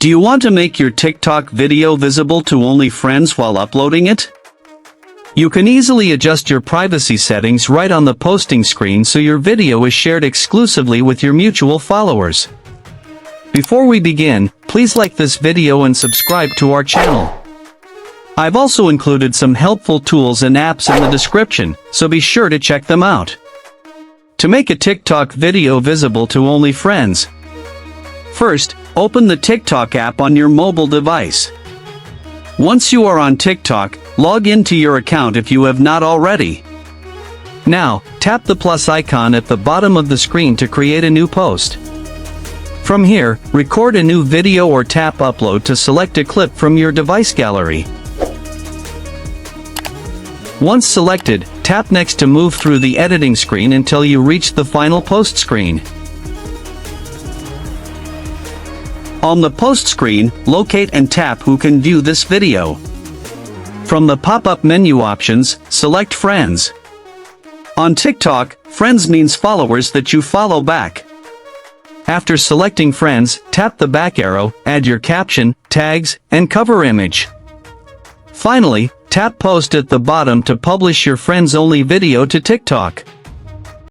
Do you want to make your TikTok video visible to only friends while uploading it? You can easily adjust your privacy settings right on the posting screen so your video is shared exclusively with your mutual followers. Before we begin, please like this video and subscribe to our channel. I've also included some helpful tools and apps in the description, so be sure to check them out. To make a TikTok video visible to only friends, first, open the TikTok app on your mobile device. Once you are on TikTok, log into your account if you have not already. Now, tap the plus icon at the bottom of the screen to create a new post. From here, record a new video or tap upload to select a clip from your device gallery. Once selected, tap next to move through the editing screen until you reach the final post screen. On the post screen, locate and tap Who can view this video. From the pop-up menu options, select Friends. On TikTok, friends means followers that you follow back. After selecting Friends, tap the back arrow, add your caption, tags, and cover image. Finally, tap Post at the bottom to publish your friends-only video to TikTok.